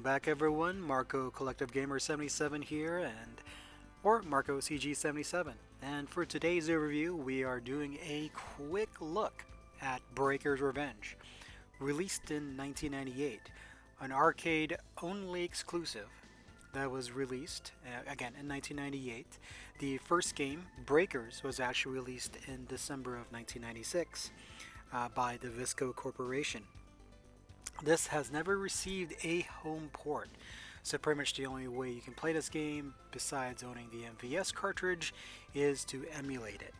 Welcome back everyone, Marco Collective Gamer 77 here, or Marco CG 77. And for today's overview, we are doing a quick look at Breaker's Revenge. Released in 1998, an arcade-only exclusive that was released, again, in 1998. The first game, Breakers, was actually released in December of 1996 by the Visco Corporation. This has never received a home port, so pretty much the only way you can play this game, besides owning the MVS cartridge, is to emulate it.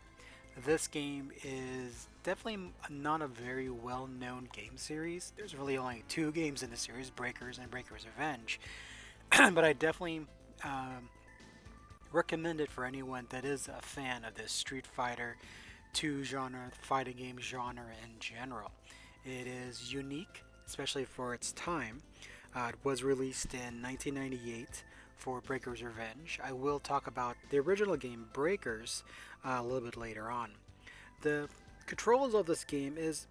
This game is definitely not a very well-known game series. There's really only two games in the series, Breakers and Breakers Revenge, but I definitely recommend it for anyone that is a fan of this Street Fighter 2 genre, fighting game genre in general. It is unique, especially for its time. It was released in 1998 for Breaker's Revenge. I will talk about the original game Breakers a little bit later on. The controls of this game is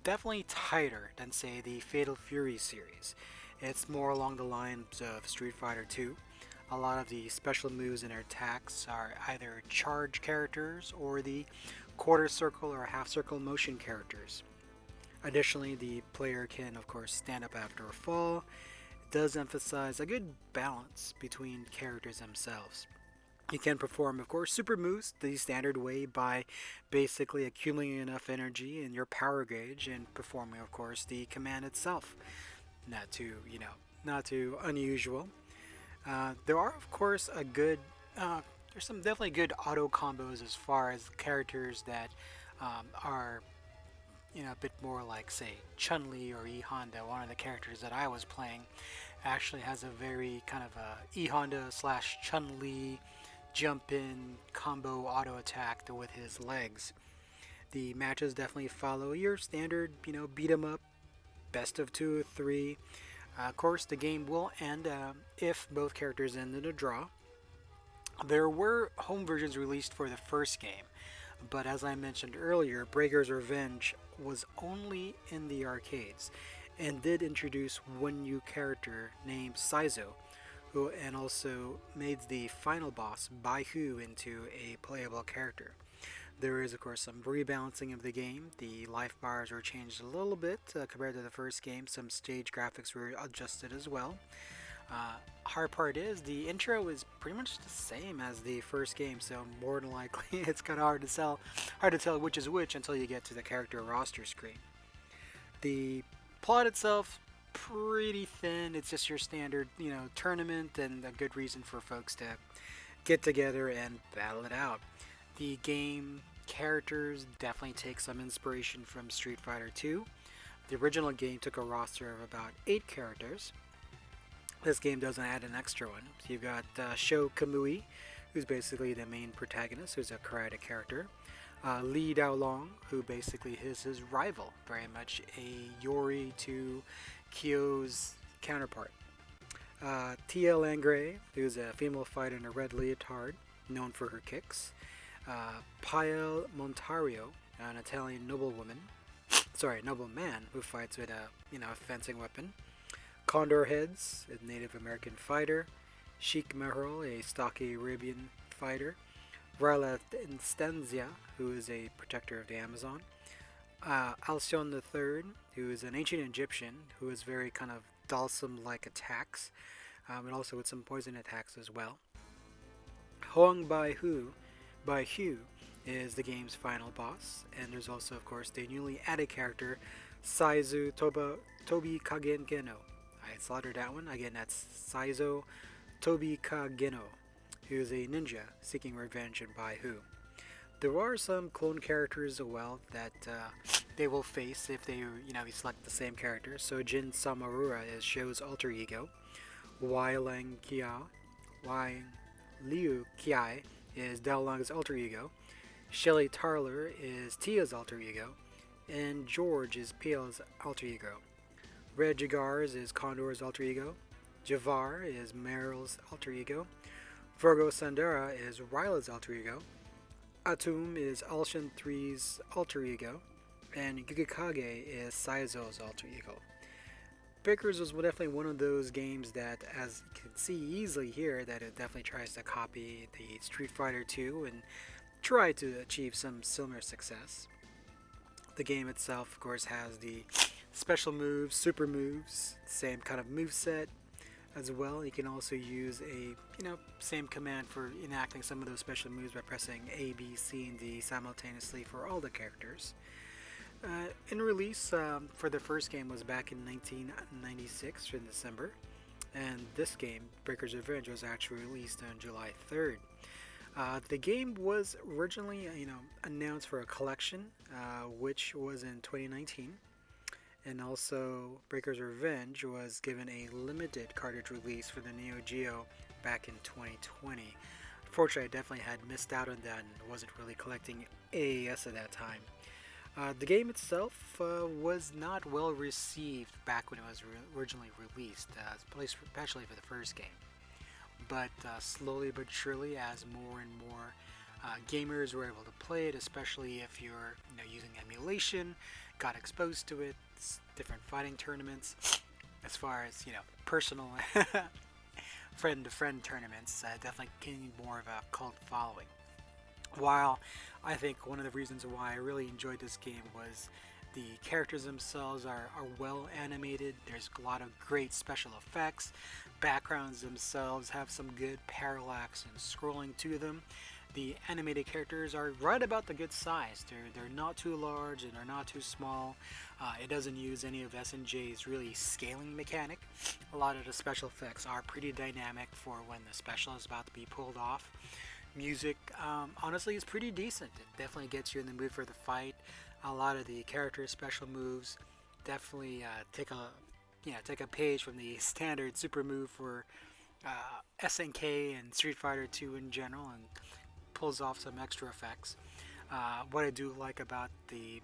definitely tighter than, say, the Fatal Fury series. It's more along the lines of Street Fighter 2. A lot of the special moves and attacks are either charge characters or the quarter circle or half circle motion characters. Additionally, the player can, of course, stand up after a fall. It does emphasize a good balance between characters themselves. You can perform, of course, super moves the standard way by basically accumulating enough energy in your power gauge and performing, of course, the command itself. Not too unusual. There are, of course, there's some definitely good auto combos as far as characters that are a bit more like, say, Chun-Li or E Honda. One of the characters that I was playing actually has a very kind of a E Honda / Chun-Li jump in combo auto attack with his legs. The matches definitely follow your standard, beat 'em up, best of 2 or 3. Of course, the game will end if both characters end in a draw. There were home versions released for the first game, but as I mentioned earlier, Breaker's Revenge was only in the arcades and did introduce one new character named Saizo, and also made the final boss, Baihu, into a playable character. There is, of course, some rebalancing of the game. The life bars were changed a little bit compared to the first game. Some stage graphics were adjusted as well. Hard part is the intro is pretty much the same as the first game, so more than likely it's kind of hard to tell which is which until you get to the character roster screen. The plot itself, pretty thin. It's just your standard, tournament, and a good reason for folks to get together and battle it out. The game characters definitely take some inspiration from Street Fighter 2. The original game took a roster of about 8 characters. This game doesn't add an extra one. So you've got Sho Kamui, who's basically the main protagonist, who's a karate character. Li Daolong, who basically is his rival, very much a Yori to Kyo's counterpart. Tia Langray, who's a female fighter in a red leotard, known for her kicks. Pael Montario, an Italian nobleman who fights with a fencing weapon. Condor Heads, a Native American fighter. Sheikh Mehrol, a stocky Arabian fighter. Rala Instanzia, who is a protector of the Amazon. Alcyon III, who is an ancient Egyptian who is very kind of Dalsum-like attacks, and also with some poison attacks as well. Hoang Baihu is the game's final boss, and there's also, of course, the newly added character Saizu Tobi Kageno. I slaughtered that one. Again, that's Saizo Tobi Kageno, who is a ninja seeking revenge in Baihu. There are some clone characters as well that they will face if they select the same character. So Jin Samarura is Sho's alter ego. Wai Liu Kiai is Daolong's alter ego. Shelly Tarler is Tia's alter ego. And George is Peel's alter ego. Red Jagars is Condor's alter ego. Javar is Meryl's alter ego. Virgo Sandera is Ryla's alter ego. Atum is Alshan 3's alter ego. And Yukikage is Saizo's alter ego. Breakers was definitely one of those games that, as you can see easily here, that it definitely tries to copy the Street Fighter 2 and try to achieve some similar success. The game itself, of course, has the special moves, super moves, same kind of move set as well. You can also use a same command for enacting some of those special moves by pressing A, B, C, and D simultaneously for all the characters. In release for the first game was back in 1996 in December, and this game, Breaker's Revenge, was actually released on July 3rd. The game was originally, announced for a collection, which was in 2019, and also Breaker's Revenge was given a limited cartridge release for the Neo Geo back in 2020. Unfortunately, I definitely had missed out on that and wasn't really collecting AAS at that time. The game itself was not well received back when it was originally released, especially for the first game. But slowly but surely, as more and more gamers were able to play it, especially if you're using emulation, got exposed to it, different fighting tournaments, as far as personal friend-to-friend tournaments, definitely gained more of a cult following. While I think one of the reasons why I really enjoyed this game was the characters themselves are well animated. There's a lot of great special effects. Backgrounds themselves have some good parallax and scrolling to them. The animated characters are right about the good size. They're not too large and they're not too small. It doesn't use any of S&J's really scaling mechanic. A lot of the special effects are pretty dynamic for when the special is about to be pulled off. Music, honestly, is pretty decent. It definitely gets you in the mood for the fight. A lot of the character special moves definitely take a page from the standard super move for SNK and Street Fighter 2 in general, and pulls off some extra effects. What I do like about the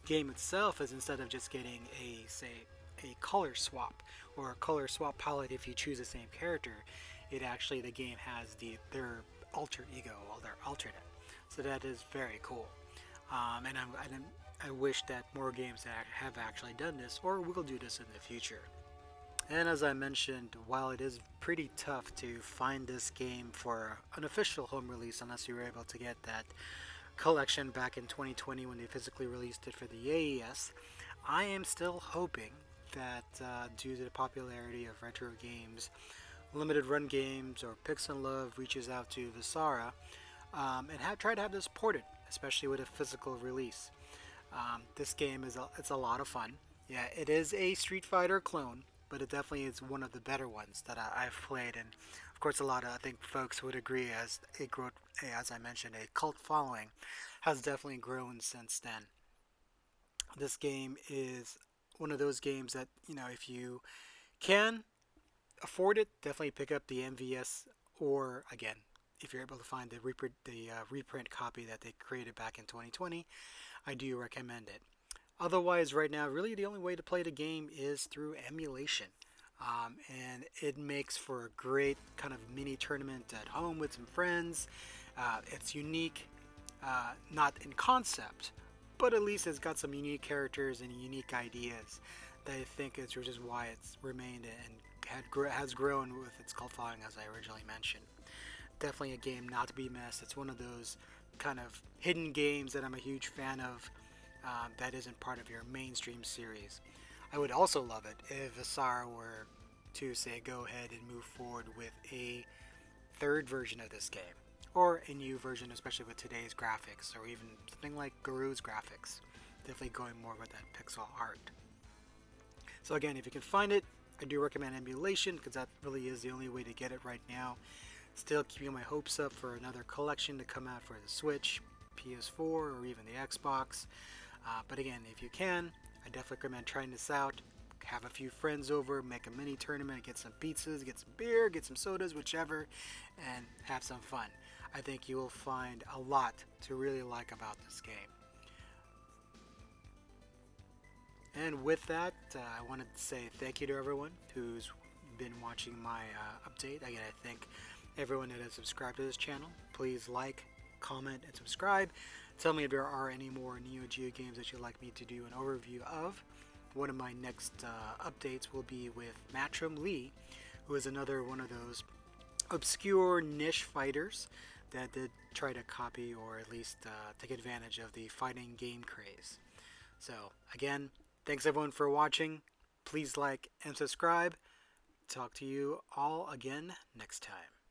game itself is instead of just getting a color swap or a color swap palette if you choose the same character, the game has their alter ego or their alternate. So that is very cool. And I wish that more games have actually done this or will do this in the future. And as I mentioned, while it is pretty tough to find this game for an official home release unless you were able to get that collection back in 2020 when they physically released it for the AES, I am still hoping that due to the popularity of retro games, limited run games, or Pix and Love reaches out to Visara and try to have this ported, especially with a physical release. This game it's a lot of fun. Yeah, it is a Street Fighter clone, but it definitely is one of the better ones that I've played, and of course a lot of I think folks would agree as I mentioned, a cult following has definitely grown since then. This game is one of those games that if you can afford it, definitely pick up the MVS, or again, if you're able to find the reprint copy that they created back in 2020, I do recommend it. Otherwise, right now, really the only way to play the game is through emulation. And it makes for a great kind of mini tournament at home with some friends. It's unique, not in concept, but at least it's got some unique characters and unique ideas that I think is just why it's remained and has grown with its cult following, as I originally mentioned. Definitely a game not to be missed. It's one of those kind of hidden games that I'm a huge fan of that isn't part of your mainstream series. I would also love it if Visara were to say go ahead and move forward with a third version of this game, or a new version, especially with today's graphics, or even something like Guru's graphics. Definitely going more with that pixel art. So again, if you can find it, I do recommend emulation because that really is the only way to get it right now. Still keeping my hopes up for another collection to come out for the Switch, PS4, or even the Xbox. But again, if you can, I definitely recommend trying this out. Have a few friends over, make a mini tournament, get some pizzas, get some beer, get some sodas, whichever, and have some fun. I think you will find a lot to really like about this game. And with that, I wanted to say thank you to everyone who's been watching my update. Again, I thank everyone that has subscribed to this channel. Please like, comment, and subscribe. Tell me if there are any more Neo Geo games that you'd like me to do an overview of. one of my next updates will be with Matcham Lee, who is another one of those obscure niche fighters that did try to copy or at least take advantage of the fighting game craze. So, again, thanks everyone for watching. Please like and subscribe. Talk to you all again next time.